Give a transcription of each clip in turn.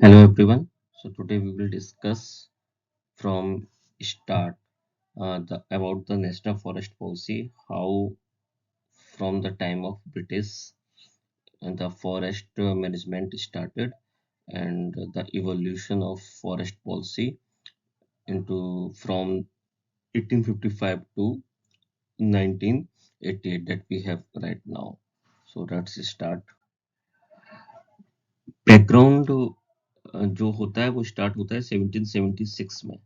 Hello everyone. So today we will discuss from start about the National Forest Policy, how from the time of British the forest management started and the evolution of forest policy into from 1855 to 1988 that we have right now. So let's start. Background जो होता है वो start होता है 1776 में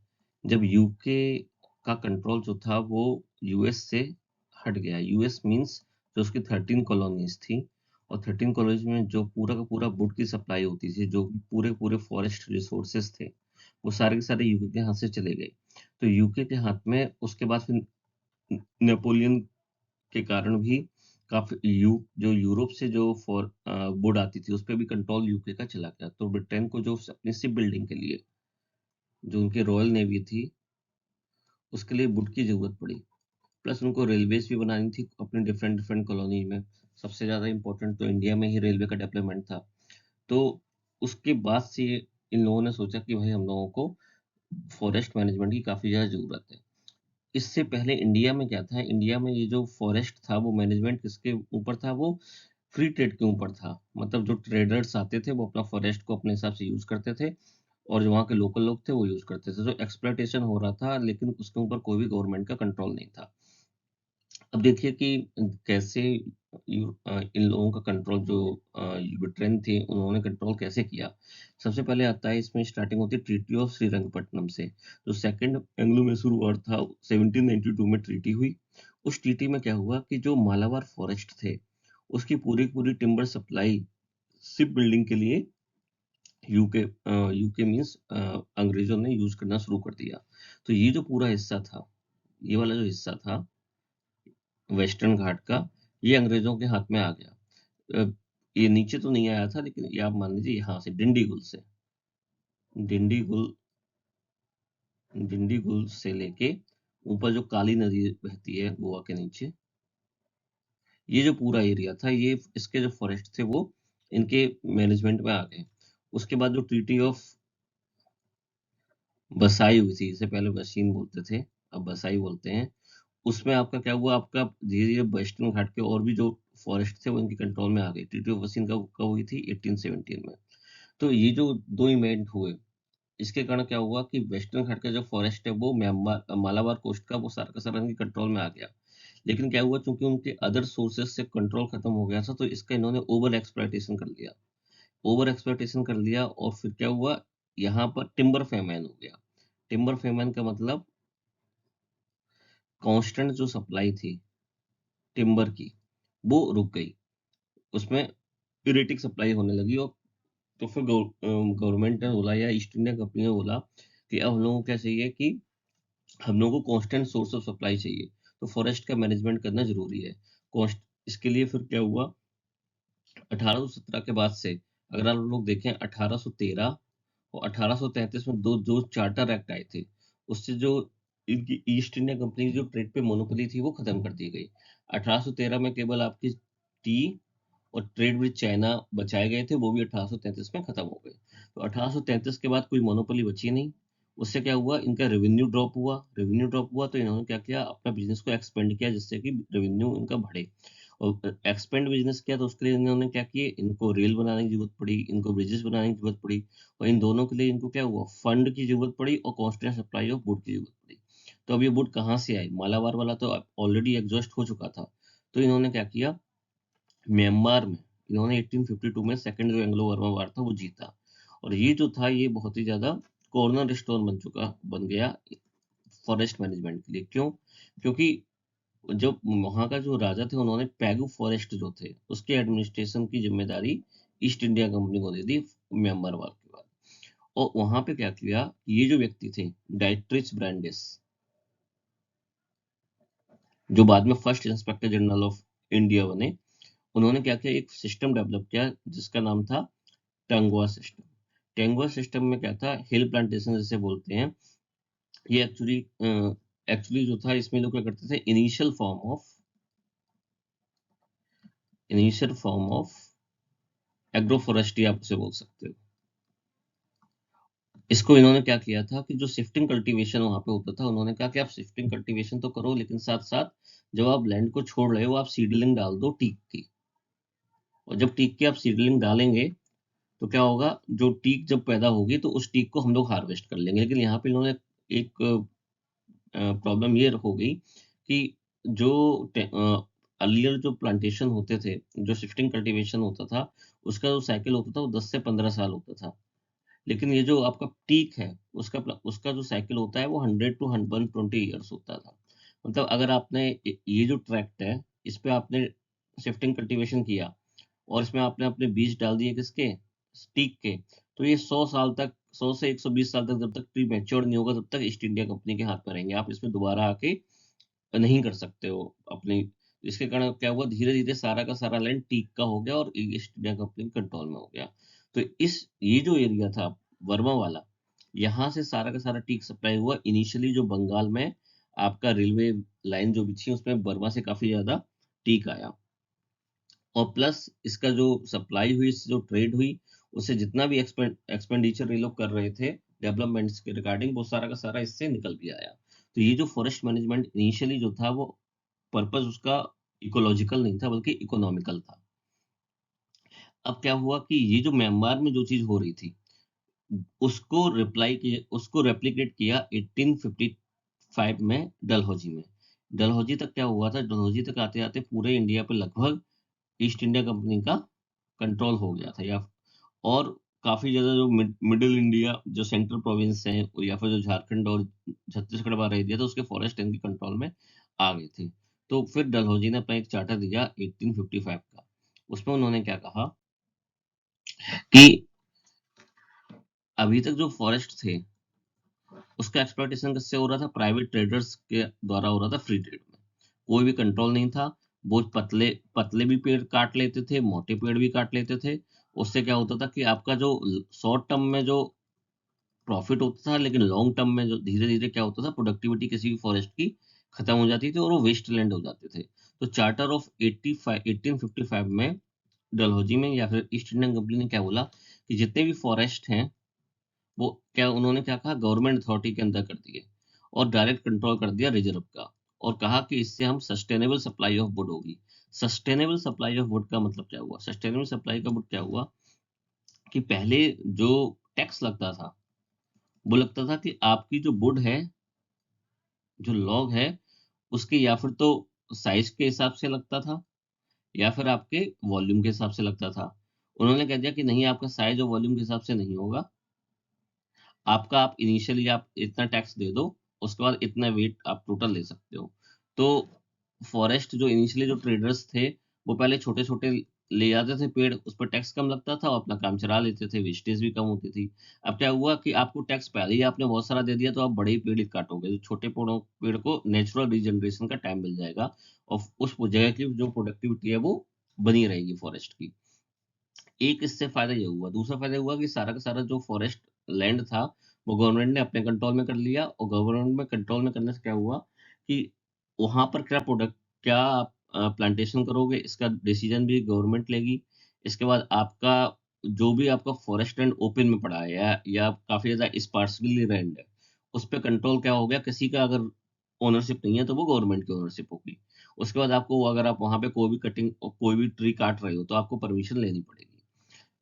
जब UK का control जो था वो यूएस से हट गया। यूएस मींस जो उसकी 13 कॉलोनीज थी और 13 कॉलोनीज में जो पूरा का पूरा वुड की सप्लाई होती थी, जो पूरे पूरे फॉरेस्ट रिसोर्सेज थे, वो सारे के सारे यूके के हाथ से चले गए। तो यूके के हाथ में उसके बाद फिर नेपोलियन के कारण भी काफ़ी जो यूरोप से जो वुड आती थी, उस पे भी कंट्रोल यूके का चला गया। तो ब्रिटेन को जो अपनी शिप बिल्डिंग के लिए, जो उनकी रॉयल नेवी थी, उसके लिए वुड की ज़रूरत पड़ी। प्लस उनको रेलवेज़ भी बनानी थी अपनी डिफरेंट डिफरेंट कॉलोनी में। सबसे ज़्यादा इम्पोर्टेंट तो इंडिया में ही रेलवे का डेवलपमेंट था। तो उसके बाद से इन लोगों ने सोचा कि भाई हम लोगों को फॉरेस्ट मैनेजमेंट की काफ़ी ज़्यादा ज़रूरत है। इससे पहले इंडिया में क्या था, इंडिया में ये जो फॉरेस्ट था वो मैनेजमेंट किसके ऊपर था, वो फ्री ट्रेड के ऊपर था। मतलब जो ट्रेडर्स आते थे वो अपना फॉरेस्ट को अपने हिसाब से यूज़ करते थे और जो वहाँ के लोकल लोग थे वो यूज़ करते थे। जो एक्सप्लॉइटेशन हो रहा था लेकिन उसके ऊपर कोई भी गवर्नमेंट का कंट्रोल नहीं था। अब देखिए कि कैसे इन लोगों का कंट्रोल जो ब्रिटेन थे उन्होंने कंट्रोल कैसे किया। सबसे पहले आता है, इसमें स्टार्टिंग होती है ट्रीटी ऑफ श्रीरंगपट्टनम से। जो सेकंड एंग्लो मैसूर वॉर था 1792 में ट्रीटी हुई। उस ट्रीटी में क्या हुआ कि जो मालाबार फॉरेस्ट थे उसकी पूरी पूरी टिम्बर सप्लाई शिप बिल्डिंग के लिए यूके यूके मींस अंग्रेजों ने यूज करना शुरू कर दिया। तो ये जो पूरा हिस्सा था, ये वाला जो हिस्सा था वेस्टर्न घाट का, ये अंग्रेजों के हाथ में आ गया। ये नीचे तो नहीं आया था लेकिन ये आप मान लीजिए यहाँ से डिंडीगुल से, डिंडीगुल डिंडीगुल से लेके ऊपर जो काली नदी बहती है गोवा के नीचे, ये जो पूरा एरिया था, ये इसके जो फॉरेस्ट थे वो इनके मैनेजमेंट में आ गए। उसके बाद जो ट्रीटी ऑफ बसाई हुई थी, इसे पहले वसीन बोलते थे, अब बसाई बोलते हैं। उसमें आपका क्या हुआ, आपका धीरे-धीरे वेस्टर्न घाट के और भी जो फॉरेस्ट थे वो इनके कंट्रोल में आ गए। ट्रीटी ऑफ वसीन कब हुई थी? 1817 में। तो ये जो 2 इवेंट हुए, इसके कारण क्या हुआ कि वेस्टर्न घाट का जो फॉरेस्ट है वो म्यांमार मालाबार कोस्ट का वो सारा का सारा इनके कंट्रोल में आ गया। लेकिन क्या हुआ, चूँकि उनके अदर सोर्सेज़ से कंट्रोल खत्म हो गया था तो इसका इन्होंने ओवर एक्सप्लॉइटेशन कर लिया। ओवर एक्सप्लॉइटेशन कर लिया और फिर क्या हुआ, यहाँ पर टिम्बर फेमाइन हो गया। टिम्बर फेमाइन का मतलब कांस्टेंट जो सप्लाई थी टिम्बर की, वो रुक गई। उसमें इरेटिक सप्लाई होने लगी और तो फिर गवर्नमेंट ने बोला या ईस्ट इंडिया कंपनी ने बोला कि अब हम लोगों को क्या चाहिए कि हम लोगों को कांस्टेंट सोर्स ऑफ सप्लाई चाहिए। तो फॉरेस्ट का मैनेजमेंट करना ज़रूरी है। कॉस्ट इसके लिए फिर क्या हुआ, 1817 के बाद से अगर आप लोग देखें 1813 और 1833 में दो जो चार्टर एक्ट आए थे, उससे जो इनकी ईस्ट इंडिया कंपनी की जो ट्रेड पे मोनोपोली थी वो खत्म कर दी गई। 1813 में केवल आपकी टी और ट्रेड विद चाइना बचाए गए थे, वो भी 1833 में खत्म हो गए। तो 1833 के बाद कोई मोनोपोली बची नहीं। उससे क्या हुआ, इनका रेवेन्यू ड्रॉप हुआ तो इन्होंने क्या किया, अपना बिजनेस को एक्सपेंड किया जिससे कि रेवेन्यू इनका बढ़े। और एक्सपेंड बिजनेस किया तो उसके लिए इन्होंने क्या किए, इनको रेल बनाने की जरूरत पड़ी, इनको ब्रिजेस बनाने की जरूरत पड़ी और इन दोनों के लिए इनको क्या हुआ, फंड की जरूरत पड़ी और कांस्टेंट सप्लाई ऑफ वुड की जरूरत पड़ी। तो अब ये वुड कहाँ से आई, मालाबार वाला तो ऑलरेडी एग्जॉस्ट हो चुका था। तो इन्होंने क्या किया, म्यांमार में इन्होंने 1852 में सेकंड जो एंग्लो बर्मा वार था वो जीता। और ये जो था ये बहुत ही ज्यादा कॉर्नर स्टोन बन गया फॉरेस्ट मैनेजमेंट के लिए। क्यों? क्योंकि जब वहाँ का जो राजा थे उन्होंने पैगू फॉरेस्ट जो थे उसके एडमिनिस्ट्रेशन की जिम्मेदारी ईस्ट इंडिया कंपनी को दे दी म्यांमार वार के बाद। और वहां पे क्या किया, ये जो व्यक्ति थे डाइट्रिच ब्रांडिस, जो बाद में first inspector general of India बने, उन्होंने क्या किया, एक सिस्टम डेवलप किया जिसका नाम था टंगवा सिस्टम। टेंगुआ सिस्टम में क्या था, हिल प्लांटेशन जिसे बोलते हैं, ये एक्चुअली जो था इसमें लोग क्या करते थे, initial form of agro forestry आप उसे बोल सकते हो। इसको इन्होंने क्या किया था कि जो शिफ्टिंग कल्टीवेशन वहां पे होता था, उन्होंने कहा कि आप शिफ्टिंग कल्टीवेशन तो करो, लेकिन साथ साथ जब आप लैंड को छोड़ रहे हो आप सीडलिंग डाल दो टीक की। और जब टीक की आप सीडलिंग डालेंगे तो क्या होगा, जो टीक जब पैदा होगी तो उस टीक को हम लोग हार्वेस्ट कर लेंगे। लेकिन यहाँ पे इन्होंने एक प्रॉब्लम ये हो गई कि जो अर्लियर जो प्लांटेशन होते थे, जो शिफ्टिंग कल्टीवेशन होता था, उसका जो साइकिल होता था वो 10 से 15 साल होता था। लेकिन ये जो आपका टीक है, उसका जो साइकिल होता है वो 100 टू 120 ईयर्स होता था। मतलब अगर आपने ये जो ट्रैक्ट है, इस पे आपने शिफ्टिंग कल्टीवेशन किया और इसमें आपने अपने बीज डाल दिए किसके, टीक के, तो ये 100 साल तक, 100 से 120 साल तक, जब तक ट्री मैच्योर नहीं होगा तब तक ईस्ट इंडिया कंपनी के हाथ में रहेंगे। आप इसमें दोबारा आके नहीं कर सकते हो अपनी। इसके कारण क्या हुआ, धीरे धीरे सारा का सारा लैंड टीक का हो गया और ईस्ट इंडिया कंपनी कंट्रोल में हो गया। तो ये जो एरिया था वर्मा वाला, यहाँ से सारा का सारा टीक सप्लाई हुआ। इनिशियली जो बंगाल में आपका रेलवे लाइन जो बिछी उसमें बर्मा से काफी ज्यादा टीक आया। और प्लस इसका जो सप्लाई हुई, इससे जो ट्रेड हुई, उससे जितना भी एक्सपेंडिचर ये लोग कर रहे थे डेवलपमेंट्स के रिगार्डिंग, वो सारा का सारा इससे निकल के आया। तो ये जो फॉरेस्ट मैनेजमेंट इनिशियली जो था वो पर्पस उसका इकोलॉजिकल नहीं था बल्कि इकोनॉमिकल था। अब क्या हुआ कि ये जो म्यांमार में जो चीज हो रही थी, उसको रेप्लिकेट किया 1855 में डलहौजी में। डलहौजी तक क्या हुआ था, डलहौजी तक आते आते पूरे इंडिया पे लगभग ईस्ट इंडिया कंपनी का कंट्रोल हो गया था। या और काफी ज्यादा जो मिडिल इंडिया जो सेंट्रल प्रोविंस है, या फिर जो झारखंड और छत्तीसगढ़ वाला एरिया था, उसके फॉरेस्ट इनके कंट्रोल में आ गए थे। तो फिर डलहौजी ने अपना एक चार्टर दिया 1855 का। उसमें उन्होंने क्या कहा कि अभी तक जो फॉरेस्ट थे उसका एक्सप्लॉयटेशन किससे हो रहा था, प्राइवेट ट्रेडर्स के द्वारा हो रहा था, फ्री ट्रेड में। कोई भी कंट्रोल नहीं था। बहुत पतले पतले भी पेड़ काट लेते थे, मोटे पेड़ भी काट लेते थे। उससे क्या होता था कि आपका जो शॉर्ट टर्म में जो प्रॉफिट होता था, लेकिन लॉन्ग टर्म में जो धीरे धीरे क्या होता था, प्रोडक्टिविटी किसी भी फॉरेस्ट की खत्म हो जाती थी और वो वेस्ट लैंड हो जाते थे। तो चार्टर ऑफ 1855 में डलहौजी में या फिर ईस्ट इंडियन कंपनी ने क्या बोला कि जितने भी फॉरेस्ट हैं वो क्या, उन्होंने क्या कहा, गवर्नमेंट अथॉरिटी के अंदर कर दिए और डायरेक्ट कंट्रोल कर दिया रिजर्व का। और कहा कि इससे हम सस्टेनेबल सप्लाई ऑफ वुड होगी। सस्टेनेबल सप्लाई ऑफ वुड का मतलब क्या हुआ, सस्टेनेबल सप्लाई का वुड क्या हुआ कि पहले जो टैक्स लगता था, वो लगता था कि आपकी जो वुड है, जो लॉग है, उसके या फिर तो साइज के हिसाब से लगता था या फिर आपके वॉल्यूम के हिसाब से लगता था। उन्होंने कह दिया कि नहीं, आपका साइज और वॉल्यूम के हिसाब से नहीं होगा। आपका आप इनिशियली आप इतना टैक्स दे दो, उसके बाद इतना वेट आप टोटल ले सकते हो। तो फॉरेस्ट जो इनिशियली जो ट्रेडर्स थे, वो पहले छोटे छोटे ले जाते थे पेड़, उस पर टैक्स कम लगता था और अपना काम चला लेते थे, वेस्टेज भी कम होती थी। अब क्या हुआ कि आपको टैक्स पहले ही आपने बहुत सारा दे दिया, तो आप बड़े ही पेड़ ही काटोगे, तो छोटे पेड़ को नेचुरल रीजनरेशन का टाइम मिल जाएगा और उस जगह की जो प्रोडक्टिविटी है वो बनी रहेगी फॉरेस्ट की। एक इससे फायदा ये हुआ। दूसरा फायदा हुआ कि सारा का सारा जो फॉरेस्ट लैंड था वो गवर्नमेंट ने अपने कंट्रोल में कर लिया। और गवर्नमेंट में कंट्रोल में करने से क्या हुआ कि वहां पर क्या आप प्लांटेशन करोगे, इसका डिसीजन भी गवर्नमेंट लेगी। इसके बाद आपका जो भी आपका फॉरेस्ट लैंड ओपन में पड़ा है या काफी ज्यादा स्पार्सली लैंड है, उस पर कंट्रोल क्या हो गया, किसी का अगर ओनरशिप नहीं है तो वो गवर्नमेंट की ओनरशिप होगी। उसके बाद आपको अगर आप वहां पे कोई भी कटिंग, कोई भी ट्री काट रहे हो तो आपको परमिशन लेनी पड़ेगी।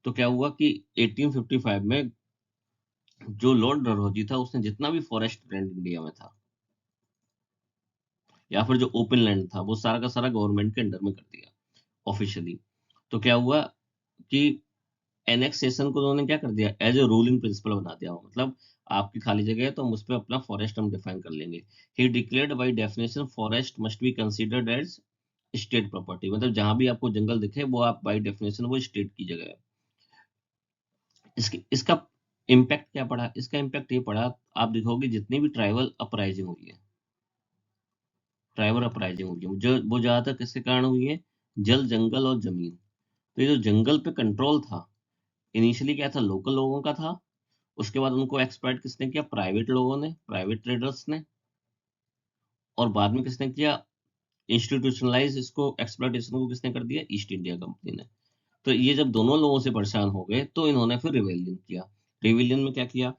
तो क्या हुआ कि 1855 में जो लॉर्ड डलहौजी था, उसने जितना भी फॉरेस्ट लैंड इंडिया में था या फिर जो ओपन लैंड था, वो सारा का सारा गवर्नमेंट के अंडर में कर दिया ऑफिशियली। तो क्या हुआ कि एनेक्सेशन को उन्होंने क्या कर दिया, एज ए रूलिंग प्रिंसिपल बना दिया। मतलब आपकी खाली जगह है तो हम उस पर अपना फॉरेस्ट हम डिफाइन कर लेंगे। He declared by definition forest must be considered as state property. मतलब जहां भी आपको जंगल दिखे वो आप बाय डेफिनेशन वो स्टेट की जगह है। इसका इम्पैक्ट क्या पड़ा, इसका इम्पैक्ट ये पड़ा, आप देखोगे जितनी भी ट्राइबल अपराइजिंग हुई है, ट्राइबल अपराइजिंग हुई है, जो वो ज्यादातर किसके कारण हुई है, जल जंगल और जमीन। तो ये जो जंगल पे कंट्रोल था, इनिशियली क्या था, लोकल लोगों का था। उसके बाद उनको एक्सप्लॉइट किसने किया, प्राइवेट लोगों ने, प्राइवेट ट्रेडर्स ने। और बाद में किसने किया, इंस्टीट्यूशनलाइज इसको एक्सप्लॉइटेशन को किसने कर दिया, ईस्ट इंडिया कंपनी ने। तो ये जब दोनों लोगों से परेशान हो गए तो इन्होंने फिर रिवेलियन किया। रिवेलियन में क्या किया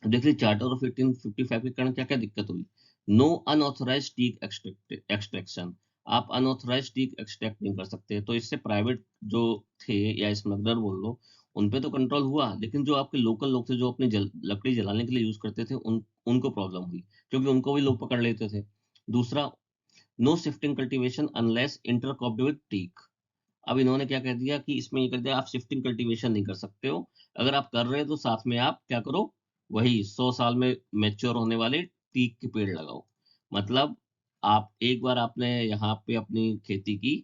देखिए चार्टर ऑफ 1855 के कारण क्या क्या दिक्कत हुई। नो अनऑथराइज टीक एक्सट्रैक्शन, आप अनऑथराइज टीक एक्सट्रैक्ट नहीं कर सकते, तो इससे प्राइवेट जो थे या स्मगलर बोल लो, उन पे तो कंट्रोल हुआ, लेकिन जो आपके लोकल लोग थे जो अपनी लकड़ी जलाने के लिए यूज करते थे, उनको प्रॉब्लम हुई, क्योंकि उनको भी लोग पकड़ लेते थे। दूसरा, no shifting cultivation unless intercropped with teak. अब इन्होंने क्या कह दिया कि इसमें ये कर दिया, आप शिफ्टिंग कल्टीवेशन नहीं कर सकते हो, अगर आप कर रहे हो तो साथ में आप क्या करो, वही 100 साल में मैच्योर होने वाले टीक के पेड़ लगाओ। मतलब आप एक बार आपने यहाँ पे अपनी खेती की,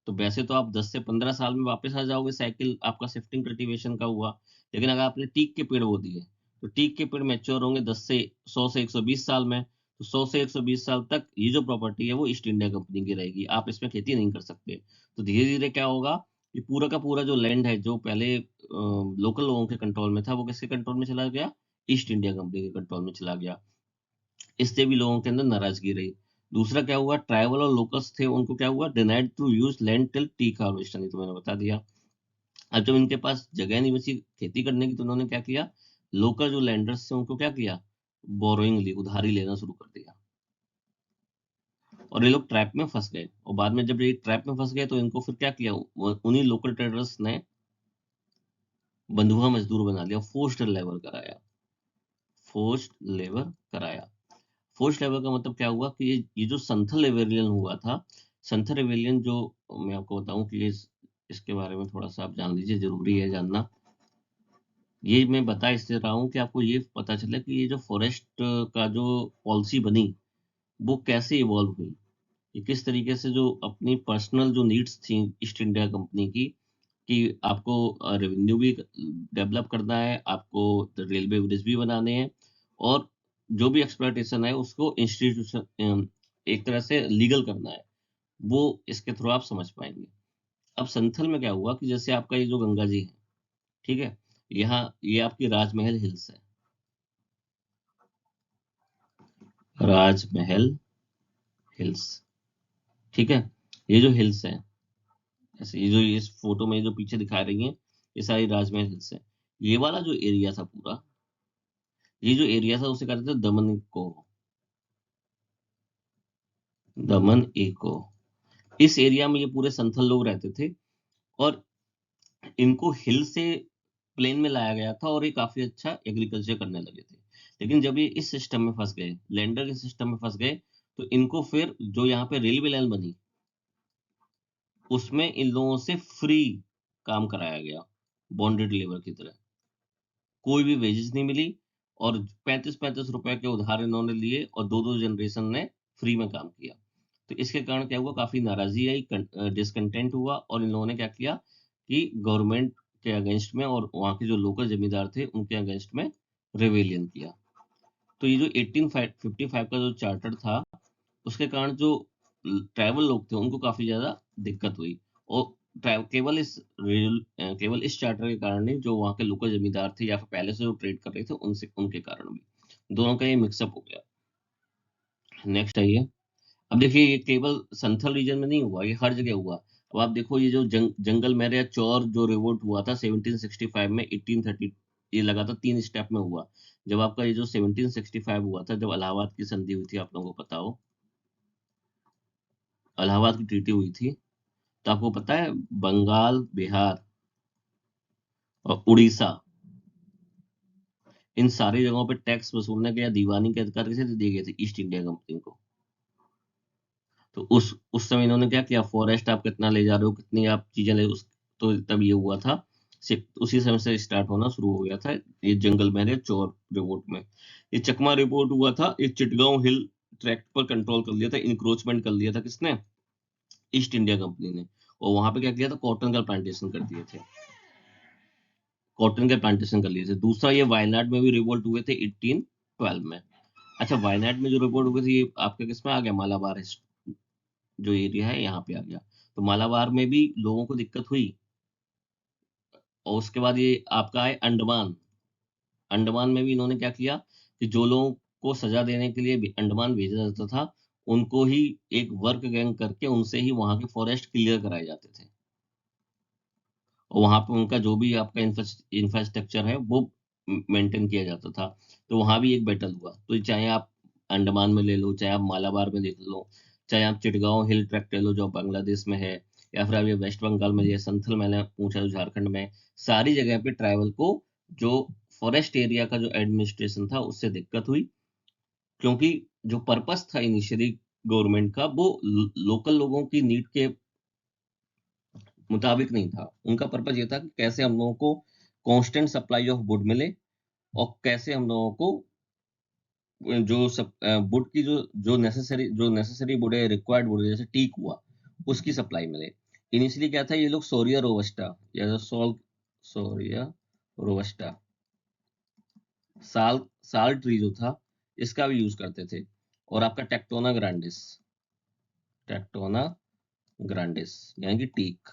तो वैसे तो आप 10 से 15 साल में वापस आ जाओगे, साइकिल आपका शिफ्टिंग कल्टीवेशन का हुआ। लेकिन अगर आपने टीक के पेड़ बो दिए, तो टीक के पेड़ मैच्योर होंगे 100 से 120 साल में, तो 100 से 120 साल तक ये जो प्रॉपर्टी है वो ईस्ट इंडिया कंपनी की रहेगी, आप इसमें खेती नहीं कर सकते। तो धीरे धीरे क्या होगा, ये पूरा का पूरा जो लैंड है जो पहले लोकल लोगों के कंट्रोल में था, वो किसके कंट्रोल में चला गया, ईस्ट इंडिया कंपनी के कंट्रोल में चला गया। इससे भी लोगों के अंदर नाराजगी रही। दूसरा क्या हुआ, ट्राइबल और लोकल्स थे, उनको क्या हुआ, denied to use land till teak harvester, ये तो मैंने बता दिया। अब जब इनके पास जगह नहीं बची खेती करने की, तो उन्होंने क्या किया, लोकल जो लैंडर्स थे उनको क्या किया, बोरोइंग ली, उधारी लेना शुरू कर दिया, और ये लोग ट्रैप में फंस गए। और बाद में जब ये ट्रैप में फंस गए, तो इनको फिर क्या किया, उन्हीं लोकल ट्रेडर्स ने बंधुआ मजदूर बना लिया, फोर्स्ड लेबर कराया, फोर्स्ड लेबर कराया। फोर्स्ड लेबर का मतलब क्या हुआ कि ये जो संथल रेवेलियन हुआ था, संथल रेवेलियन जो, मैं आपको बताऊं कि इसके बारे में थोड़ा सा आप जान लीजिए, जरूरी है जानना। ये मैं बता इसलिए रहा हूँ कि आपको ये पता चले कि ये जो फॉरेस्ट का जो पॉलिसी बनी, वो कैसे इवॉल्व हुई, कि किस तरीके से जो अपनी पर्सनल जो नीड्स थी ईस्ट इंडिया कंपनी की, कि आपको रेवेन्यू भी डेवलप करना है, आपको रेलवे ब्रिज भी बनाने हैं, और जो भी एक्सप्लॉयटेशन है उसको इंस्टीट्यूशन एक तरह से लीगल करना है, वो इसके थ्रू आप समझ पाएंगे। अब संथल में क्या हुआ कि जैसे आपका ये जो गंगा जी है, ठीक है, यहाँ ये आपकी राजमहल हिल्स है, राजमहल हिल्स, ठीक है, ये जो हिल्स है, ऐसे ये जो इस फोटो में जो पीछे दिखा रही हैं, ये सारी राजमहल हिल्स है। ये वाला जो एरिया था पूरा, ये जो एरिया था उसे कहते थे दमन को, दमन इको। इस एरिया में ये पूरे संथल लोग रहते थे, और इनको हिल से प्लेन में लाया गया था, और ये काफी अच्छा एग्रीकल्चर करने लगे थे। लेकिन जब ये इस सिस्टम में फंस गए, लैंडर के सिस्टम में फंस गए, तो इनको फिर जो यहाँ पे रेलवे लाइन बनी, उसमें इन लोगों से फ्री काम कराया गया, बॉन्डेड लेबर की तरह, कोई भी वेजेस नहीं मिली, और 35-35 रुपए के उधार इन्होंने लिए, और दो दो जनरेशन ने फ्री में काम किया। तो इसके कारण क्या हुआ, काफी नाराजगी आई, डिसकंटेंट हुआ, और इन लोगों ने क्या किया कि गवर्नमेंट के अगेंस्ट में और वहाँ के जो लोकल जमींदार थे उनके अगेंस्ट में रेवेलियन किया। तो ये जो 1855 का जो चार्टर था, उसके कारण जो ट्राइबल लोग थे उनको काफी ज्यादा दिक्कत हुई, और केवल इस चार्टर के कारण नहीं, जो वहाँ के लोकल जमींदार थे या फिर पहले से जो ट्रेड कर रहे थे उनसे, उनके कारण भी दोनों का ये मिक्सअप हो गया। नेक्स्ट आइए। अब देखिए ये केवल संथल रीजन में नहीं हुआ, ये हर जगह हुआ। अब आप देखो ये जो जंगल मेरे या चौर जो रिवोल्ट हुआ था 1765 में, 1830, ये लगातार 3 स्टेप में हुआ। जब आपका ये जो 1765 हुआ था, जब इलाहाबाद की संधि हुई थी, आप लोगों को पता हो, इलाहाबाद की ट्रीटी हुई थी, तो आपको पता है बंगाल, बिहार और उड़ीसा, इन सारी जगहों पे टैक्स वसूलने के या दीवानी के अधिकार किसे दिए गए थे, ईस्ट इंडिया कंपनी को। तो उस समय इन्होंने क्या किया, फॉरेस्ट आप कितना ले जा रहे हो, कितनी आप चीजें ले उस, तो तब ये हुआ था, उसी समय से स्टार्ट होना शुरू हो गया था ये जंगल मैंने चोर रिपोर्ट में। ये चकमा रिपोर्ट हुआ था, ये चिटगांव हिल ट्रैक्ट पर कंट्रोल कर लिया था, इंक्रोचमेंट कर लिया था किसने, ईस्ट इंडिया कंपनी ने। और वहां पे क्या किया था, कॉटन का प्लांटेशन कर दिए थे, कॉटन के प्लांटेशन कर लिए थे। दूसरा, ये वायनाड में भी रिवोल्ट हुए थे 1812 में। अच्छा, वायनाड में जो रिवोल्ट हुए थे, ये आपके किस में आ गया, मालाबार जो एरिया है यहाँ पे आ गया। तो मालाबार में भी लोगों को दिक्कत हुई। और उसके बाद ये आपका है अंडमान, अंडमान में भी इन्होंने क्या किया कि जो लोगों को सजा देने के लिए अंडमान भेजा जाता था, उनको ही एक वर्क गैंग करके उनसे ही वहां के फॉरेस्ट क्लियर कराए जाते थे, और वहां पे उनका जो भी आपका इंफ्रास्ट्रक्चर है वो मेंटेन किया जाता था। तो वहां भी एक बैटल हुआ। तो चाहे आप अंडमान में ले लो, चाहे आप मालाबार में देख लो, चाहे आप चिटगांव हिल ट्रैक्ट ले लो जो बांग्लादेश में है, या फिर आप ये वेस्ट बंगाल में ये संथल मैंने पूछा जो झारखंड में, सारी जगह पे ट्राइबल को जो फॉरेस्ट एरिया का जो एडमिनिस्ट्रेशन था उससे दिक्कत हुई, क्योंकि जो पर्पस था इनिशियली गवर्नमेंट का वो लोकल लोगों की नीड के मुताबिक नहीं था। उनका पर्पस ये था कि कैसे हम लोगों को कांस्टेंट सप्लाई ऑफ वुड मिले, और कैसे हम लोगों को जो सब वुड की जो नेसेसरी वुड है, रिक्वायर्ड वुड जैसे टीक हुआ, उसकी सप्लाई मिले। इनिशियली क्या था, ये लोग सोरिया रोबस्टा या जो सोरिया रोबस्टा साल साल ट्री जो था इसका भी यूज करते थे, और आपका टेक्टोना ग्रांडिस यानी कि टीक,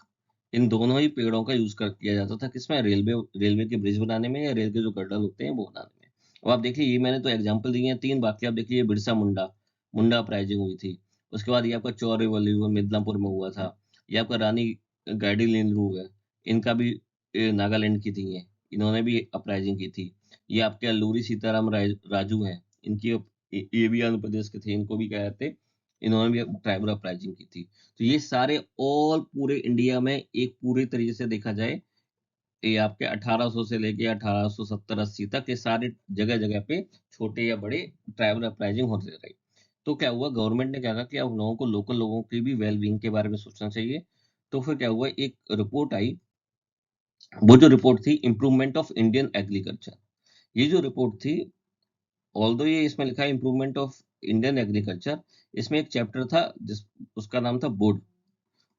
इन दोनों ही पेड़ों का यूज कर किया जाता था किसमें, रेलवे रेलवे के ब्रिज बनाने में या रेल के जो गर्डर होते हैं वो बनाने में। अब आप देखिए, ये मैंने तो एग्जांपल दिए हैं तीन, बाकी आप देखिए बिरसा मुंडा मुंडा अपराइजिंग हुई थी। उसके बाद ये आपका चौर रिवॉल्यूशन मिदनापुर में हुआ था। ये आपका रानी गाइडिलिनरू है, इनका भी नागालैंड की थी ये, इन्होंने भी अपराइजिंग की थी। ये आपके अल्लूरी सीताराम राजू हैं, इनकी ये भी आंध्र प्रदेश के थे, इनको भी क्या कहते, इन्होंने भी ट्राइबल अपराइजिंग की थी। तो ये सारे ऑल पूरे इंडिया में एक पूरे तरीके से देखा जाए, ये आपके 1800 से लेके 1870-80 तक ये सारे जगह जगह पे छोटे या बड़े ट्राइबल अपराइजिंग होते रहे। तो क्या हुआ, गवर्नमेंट ने क्या कहा कि अब लोगों को, लोकल लोगों की भी वेल बींग के बारे में सोचना चाहिए। तो फिर क्या हुआ, एक रिपोर्ट आई। वो जो रिपोर्ट थी इम्प्रूवमेंट ऑफ इंडियन एग्रीकल्चर, ये जो रिपोर्ट थी, ऑल्दो ये इसमें लिखा है इम्प्रूवमेंट ऑफ इंडियन एग्रीकल्चर, इसमें एक चैप्टर था जिस उसका नाम था वुड।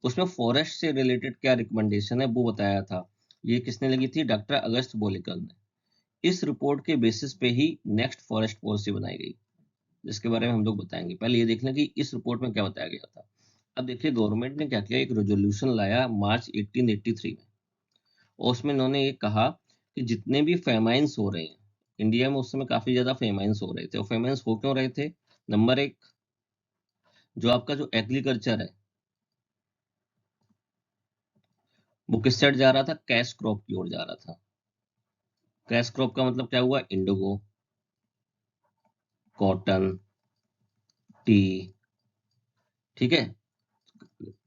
उसमें फॉरेस्ट से रिलेटेड क्या रिकमेंडेशन है वो बताया था। ये किसने लगी थी, डॉक्टर अगस्त बोलिकल ने। इस रिपोर्ट के बेसिस पे ही नेक्स्ट फॉरेस्ट पॉलिसी बनाई गई, जिसके बारे में हम लोग बताएंगे। पहले ये देख लें कि इस रिपोर्ट में क्या बताया गया था। अब देखिए गवर्नमेंट ने क्या किया, एक रेजोल्यूशन लाया मार्च 1883 में, और उसमें उन्होंने ये कहा कि जितने भी फेमाइंस हो रहे हैं इंडिया में, उस समय काफी ज्यादा फेमाइंस हो रहे थे। और फेमाइंस हो क्यों रहे थे, नंबर एक, जो आपका जो एग्रीकल्चर है वो किस साइड जा रहा था, कैश क्रॉप की ओर जा रहा था। कैश क्रॉप का मतलब क्या हुआ, इंडिगो, कॉटन, टी, ठीक है,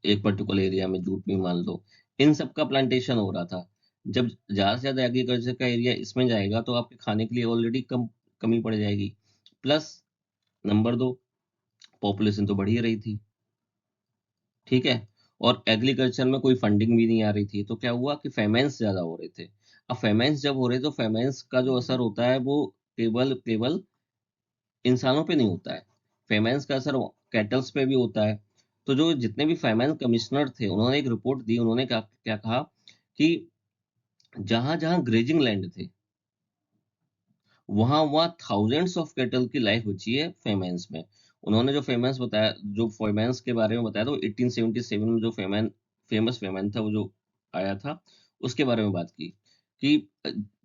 एक पर्टिकुलर एरिया में जूट भी मान लो, इन सब का प्लांटेशन हो रहा था। जब ज्यादा से ज्यादा एग्रीकल्चर का एरिया इसमें जाएगा तो आपके खाने के लिए ऑलरेडी कमी पड़ जाएगी। प्लस नंबर दो, पॉपुलेशन तो बढ़ ही रही थी, ठीक है, और एग्रीकल्चर में कोई फंडिंग भी नहीं आ रही थी। तो क्या हुआ कि फेमेंस ज्यादा हो रहे थे। अब फेमेंस जब हो रहे तो फेमेंस का जो असर होता है वो केवल केवल इंसानों पे नहीं होता है, फेमेंस का असर कैटल्स पे भी होता है। तो जो जितने भी फेमेंस कमिश्नर थे उन्होंने एक रिपोर्ट दी, उन्होंने क्या क्या कहा कि जहां जहां ग्रेजिंग लैंड थे वहां वहां थाउजेंड्स ऑफ कैटल की लाइफ बची है फेमेंस में। उन्होंने जो फेमेंस बताया, जो फेमेंस के बारे में बताया, तो 1877 में जो फेमस फेमेन था वो जो आया था, उसके बारे में बात की कि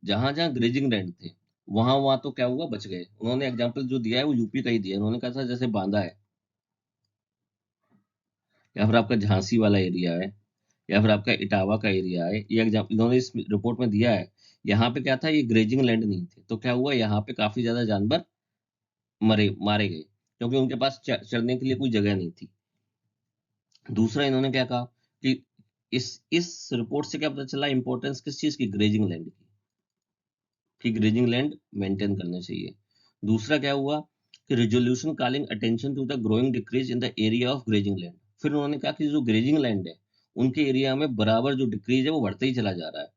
जहां जहां ग्रेजिंग लैंड थे वहां वहां तो क्या हुआ, बच गए। उन्होंने एग्जाम्पल जो दिया है वो यूपी का ही दिया है। उन्होंने कहा था जैसे बांदा है, या फिर आपका झांसी वाला एरिया है, या फिर आपका इटावा का एरिया है, ये एग्जाम्पल इन्होंने इस रिपोर्ट में दिया है। यहाँ पे क्या था, ये ग्रेजिंग लैंड नहीं थे, तो क्या हुआ, यहाँ पे काफी ज्यादा जानवर मारे गए, क्योंकि उनके पास चरने के लिए कोई जगह नहीं थी। दूसरा इन्होंने क्या कहा कि इस रिपोर्ट से क्या पता चला, इंपॉर्टेंस किस चीज की, ग्रेजिंग लैंड की, कि ग्रेजिंग लैंड मेंटेन करना चाहिए। दूसरा क्या हुआ कि resolution calling attention to the growing decrease in the area of grazing land. फिर उन्होंने कहा कि जो ग्रेजिंग लैंड है उनके एरिया में बराबर जो डिक्रीज है वो बढ़ते ही चला जा रहा है,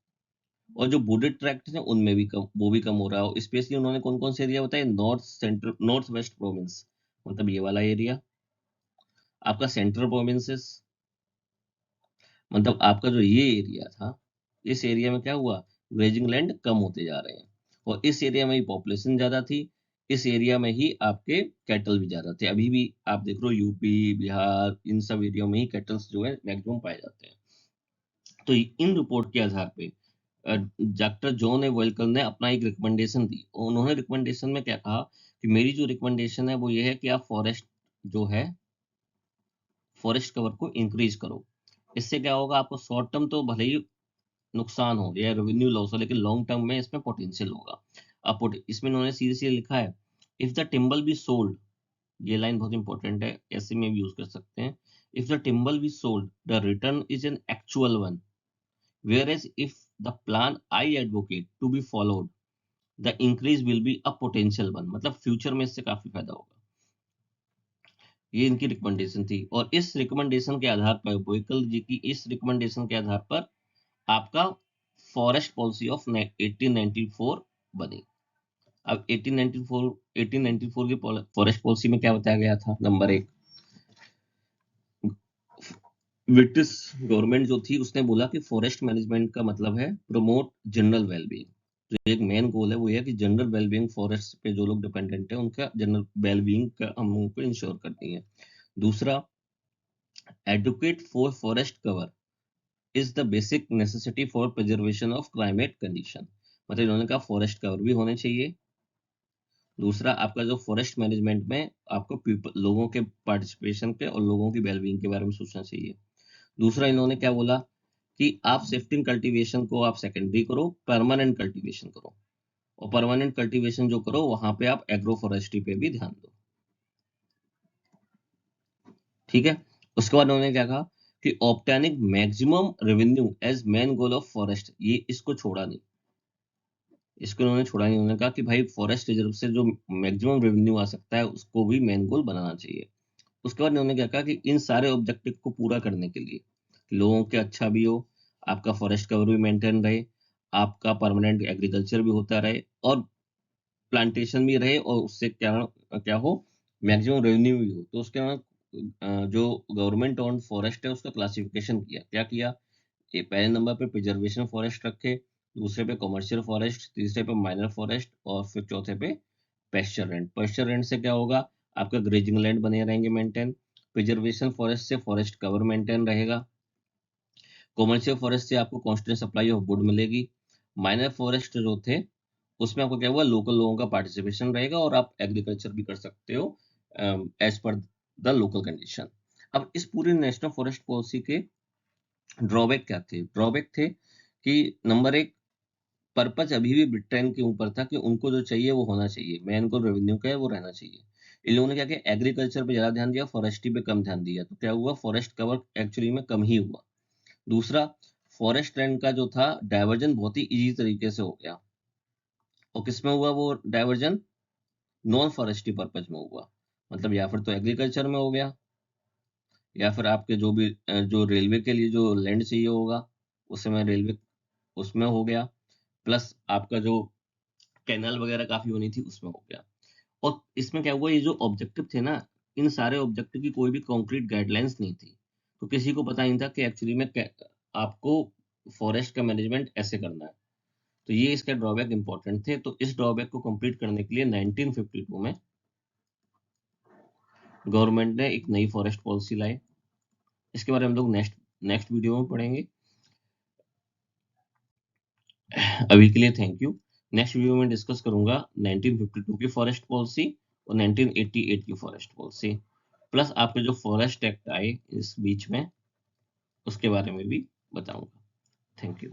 और जो वुडेड ट्रैक्ट है उनमें भी कम, वो भी कम हो रहा है। स्पेशली उन्होंने कौन कौन से एरिया बताए, नॉर्थ वेस्ट प्रोविंस, मतलब ये वाला एरिया, आपका सेंट्रल प्रोविंसेस, मतलब आपका जो ये एरिया था, इस एरिया में क्या हुआ, ग्रेजिंग लैंड कम होते जा रहे हैं। और इस एरिया में ही पॉपुलेशन ज्यादा थी, इस एरिया में ही आपके कैटल भी ज्यादा थे। अभी भी आप देख लो यूपी, बिहार, इन सब एरिया में ही कैटल्स जो है मैक्सिमम पाए जाते हैं। तो इन रिपोर्ट के आधार पे डॉक्टर जॉन ए वेल्कल ने अपना एक रिकमेंडेशन दी। उन्होंने रिकमेंडेशन में क्या कहा कि मेरी जो रिकमेंडेशन है वो ये है कि आप फॉरेस्ट जो है, फॉरेस्ट कवर को इंक्रीज करो। इससे क्या होगा, आपको शॉर्ट टर्म तो भले ही नुकसान हो या रेवेन्यू लॉस हो, लेकिन लॉन्ग टर्म में इसमें पोटेंशियल होगा। अब इसमें इन्होंने सीधे सीधे लिखा है, if the timber be sold, ये लाइन बहुत इंपॉर्टेंट है, ऐसे में भी यूज कर सकते हैं। If the timber be sold the return is an actual one, whereas if the plan I advocate to be followed, the increase will be a potential one, मतलब फ्यूचर में इससे काफी फायदा होगा। ये इनकी रिकमेंडेशन थी, और इस रिकमेंडेशन के आधार पर, बोयकल जी की इस रिकमेंडेशन के आधार पर आपका फॉरेस्ट पॉलिसी ऑफ 1894 बनी। अब 1894 की फॉरेस्ट पॉलिसी में क्या बताया गया था? नंबर 1, ब्रिटिश गवर्नमेंट जो थी उसने बोला कि फॉरेस्ट मैनेजमेंट का मतलब है प्रमोट जनरल वेलबींग। जो एक मेन गोल है वो है कि जनरल वेलबींग, फॉरेस्ट पे जो लोग डिपेंडेंट है उनका जनरल वेलबींग का हम उनको इंश्योर करनी है। दूसरा, advocate for forest cover is the basic necessity for preservation of climate condition, मतलब इन्होंने कहा फॉरेस्ट कवर भी होने चाहिए। दूसरा, आपका जो फॉरेस्ट मैनेजमेंट में आपको लोगों के पार्टिसिपेशन के और लोगों की वेलबींग के बारे में सोचना चाहिए। दूसरा, इन्होंने क्या बोला कि आप शिफ्टिंग कल्टीवेशन को आप सेकेंडरी करो, परमानेंट कल्टीवेशन करो, और परमानेंट कल्टीवेशन जो करो वहां पे आप एग्रो फॉरेस्ट्री पे भी ध्यान दो। ठीक है। उसके बाद उन्होंने क्या कहा कि obtaining maximum revenue as main goal of forest, ये इसको छोड़ा नहीं, इसको उन्होंने छोड़ा नहीं। उन्होंने कहा कि भाई फॉरेस्ट रिजर्व से जो मैक्सिमम रेवेन्यू आ सकता है उसको भी मेन गोल बनाना चाहिए। उसके बाद उन्होंने क्या कहा कि इन सारे ऑब्जेक्टिव को पूरा करने के लिए लोगों के अच्छा भी हो, आपका फॉरेस्ट कवर भी मेंटेन रहे, आपका परमानेंट एग्रीकल्चर भी होता रहे, और प्लांटेशन भी रहे, और उससे क्या क्या हो, मैक्सिमम रेवेन्यू भी हो। तो उसके बाद जो गवर्नमेंट ऑन फॉरेस्ट है उसका क्लासिफिकेशन किया। क्या किया? ये पहले नंबर पे प्रिजर्वेशन फॉरेस्ट रखे, दूसरे पे कमर्शियल फॉरेस्ट, तीसरे पे माइनर फॉरेस्ट, और फिर चौथे पे पेस्चर रेंट। पेस्चर रेंट से क्या होगा? आपका ग्रेजिंग लैंड बने रहेंगे मेंटेन। प्रिजर्वेशन फॉरेस्ट से फॉरेस्ट कवर मेंटेन रहेगा। कॉमर्शियल फॉरेस्ट से आपको कांस्टेंट सप्लाई ऑफ वुड मिलेगी। माइनर फॉरेस्ट जो थे उसमें आपको क्या हुआ, लोकल लोगों का पार्टिसिपेशन रहेगा, और आप एग्रीकल्चर भी कर सकते हो as per the local condition. अब इस पूरी नेशनल फॉरेस्ट पॉलिसी के ड्रॉबैक क्या थे? ड्रॉबैक थे कि नंबर 1, पर्पज अभी भी ब्रिटेन के ऊपर था कि उनको जो चाहिए वो होना चाहिए, मेन को रेवेन्यू का है वो रहना चाहिए। इन लोगों ने क्या किया, एग्रीकल्चर पे ज्यादा ध्यान दिया, फॉरेस्ट्री पे कम ध्यान दिया। तो क्या हुआ, फॉरेस्ट कवर एक्चुअली में कम ही हुआ। दूसरा, फॉरेस्ट लैंड का जो था डाइवर्जन बहुत ही इजी तरीके से हो गया। और किसमें हुआ वो डाइवर्जन? नॉन फॉरेस्ट्री पर्पज में हुआ, मतलब या फिर तो एग्रीकल्चर में हो गया, या फिर आपके जो भी जो रेलवे के लिए जो लैंड चाहिए होगा उसमें रेलवे उसमें हो गया, प्लस आपका जो कैनाल वगैरह काफी होनी थी उसमें हो गया। और इसमें क्या हुआ, ये जो ऑब्जेक्टिव थे ना, इन सारे ऑब्जेक्टिव की कोई भी कॉन्क्रीट गाइडलाइंस नहीं थी। तो किसी को पता नहीं था कि एक्चुअली में आपको फॉरेस्ट का मैनेजमेंट ऐसे करना है। तो ये इसके ड्रॉबैक इंपॉर्टेंट थे। तो इस ड्रॉबैक को कंप्लीट करने के लिए 1952 में गवर्नमेंट ने एक नई फॉरेस्ट पॉलिसी लाई। इसके बारे में हम लोग नेक्स्ट नेक्स्ट वीडियो में पढ़ेंगे। अभी के लिए थैंक यू। नेक्स्ट वीडियो में डिस्कस करूंगा 1952 की फॉरेस्ट पॉलिसी और 1988 की फॉरेस्ट पॉलिसी, प्लस आपके जो फॉरेस्ट एक्ट आए इस बीच में उसके बारे में भी बताऊंगा। Thank you.